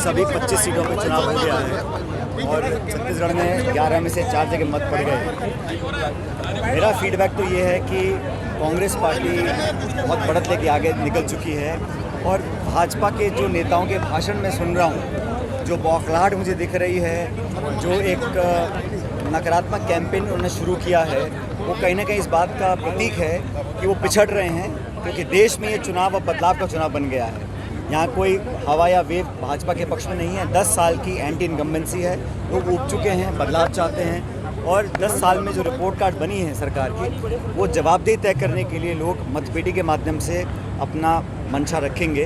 सभी 25 सीटों पर चुनाव हो गया है और छत्तीसगढ़ में 11 में से 4 जगह मत पड़ गए। मेरा फीडबैक तो ये है कि कांग्रेस पार्टी बहुत बढ़त लेके आगे निकल चुकी है और भाजपा के जो नेताओं के भाषण में सुन रहा हूँ, जो बौखलाहट मुझे दिख रही है, जो एक नकारात्मक कैंपेन उन्होंने शुरू किया है, वो कहीं ना कहीं इस बात का प्रतीक है कि वो पिछड़ रहे हैं, क्योंकि देश में ये चुनाव अब बदलाव का चुनाव बन गया है। यहाँ कोई हवा या वेव भाजपा के पक्ष में नहीं है। 10 साल की एंटी इनकम्बेंसी है, लोग उब चुके हैं, बदलाव चाहते हैं और 10 साल में जो रिपोर्ट कार्ड बनी है सरकार की, वो जवाबदेही तय करने के लिए लोग मतपेटी के माध्यम से अपना मंशा रखेंगे।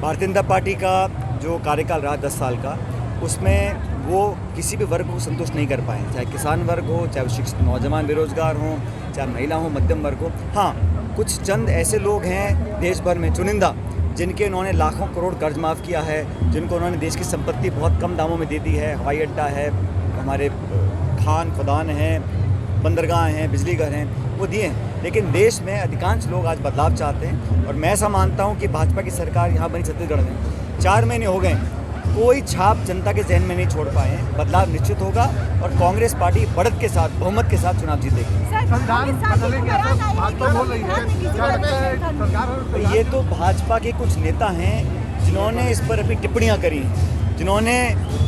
भारतीय जनता पार्टी का जो कार्यकाल रहा 10 साल का, उसमें वो किसी भी वर्ग को संतुष्ट नहीं कर पाए, चाहे किसान वर्ग हो, चाहे शिक्षित नौजवान बेरोजगार हों, चाहे महिला हो, मध्यम वर्ग हो। हाँ, कुछ चंद ऐसे लोग हैं देश भर में चुनिंदा, जिनके उन्होंने लाखों करोड़ कर्ज माफ़ किया है, जिनको उन्होंने देश की संपत्ति बहुत कम दामों में दे दी है। हवाई अड्डा है, हमारे खान खदान हैं, बंदरगाह हैं, बिजली घर हैं, वो दिए हैं। लेकिन देश में अधिकांश लोग आज बदलाव चाहते हैं और मैं ऐसा मानता हूँ कि भाजपा की सरकार यहाँ बनी छत्तीसगढ़ में 4 महीने हो गए, कोई छाप जनता के जहन में नहीं छोड़ पाए हैं। बदलाव निश्चित होगा और कांग्रेस पार्टी बढ़त के साथ, बहुमत के साथ चुनाव जीतेगी। ये तो भाजपा के कुछ नेता हैं जिन्होंने इस पर अपनी टिप्पणियां करी हैं, जिन्होंने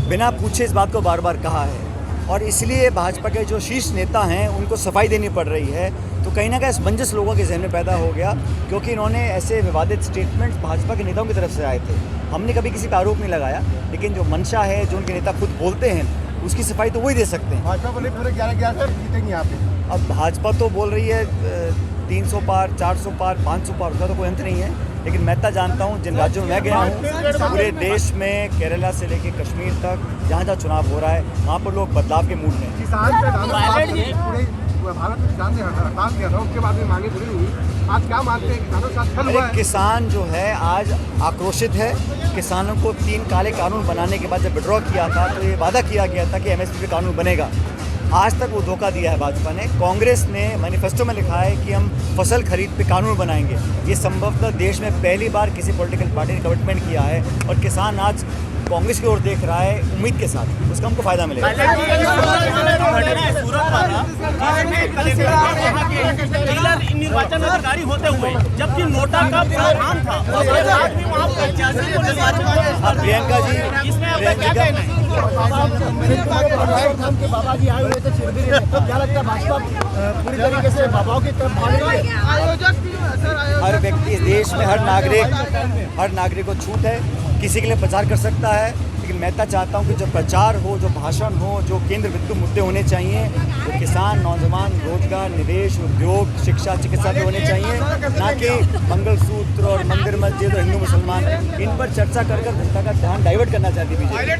बिना पूछे इस बात को बार बार कहा है और इसलिए भाजपा के जो शीर्ष नेता हैं उनको सफाई देनी पड़ रही है। तो कहीं ना कहीं असमंजस लोगों के जहन में पैदा हो गया, क्योंकि इन्होंने ऐसे विवादित स्टेटमेंट्स भाजपा के नेताओं की तरफ से आए थे। हमने कभी किसी पर आरोप नहीं लगाया, लेकिन जो मंशा है, जो उनके नेता खुद बोलते हैं, उसकी सफाई तो वही दे सकते हैं। भाजपा बोले पूरे 11 जीतेंगे यहाँ पे। अब भाजपा तो बोल रही है 300 पार, 400 पार, 500 पार, उसका तो कोई अंत नहीं है। लेकिन मैं तो जानता हूँ, जिन राज्यों में मैं गया हूँ, पूरे देश में केरला से लेकर कश्मीर तक जहाँ जहाँ चुनाव हो रहा है, वहाँ पर लोग बदलाव के मूड में हैं। भारत में किसान ने हड़ताल किया था, उसके बाद में मांगे पूरी हुई। आज क्या मानते हैं किसानों के साथ? अरे किसान जो है आज आक्रोशित है। किसानों को 3 काले कानून बनाने के बाद जब विड्रॉ किया था तो ये वादा किया गया था कि MSP पे कानून बनेगा। आज तक वो धोखा दिया है भाजपा ने। कांग्रेस ने मैनिफेस्टो में लिखा है कि हम फसल खरीद पे कानून बनाएंगे। ये संभवतः देश में पहली बार किसी पॉलिटिकल पार्टी ने कमिटमेंट किया है और किसान आज कांग्रेस की ओर देख रहा है उम्मीद के साथ, उसका हमको फायदा मिलेगा। निर्वाचन अधिकारी होते हुए जबकि नोटा का प्रावधान था, प्रियंका जी, इसमें आपका क्या कहना है? बाबा जी आए हुए थे शिरडी में, क्या लगता है भाजपा पूरी तरीके से बाबाओं की तरफ भाग रही है? हर व्यक्ति इस देश में, हर नागरिक को छूट है, किसी के लिए प्रचार कर सकता है। लेकिन मैं तो चाहता हूँ कि जो प्रचार हो, जो भाषण हो, जो केंद्र बिंदु मुद्दे होने चाहिए, वो किसान, नौजवान, रोजगार, निवेश, उद्योग, शिक्षा, चिकित्सा पे होने चाहिए, ना कि मंगलसूत्र और मंदिर मस्जिद और हिंदू मुसलमान। इन पर चर्चा कर जनता का ध्यान डाइवर्ट करना चाहती है बीजेपी।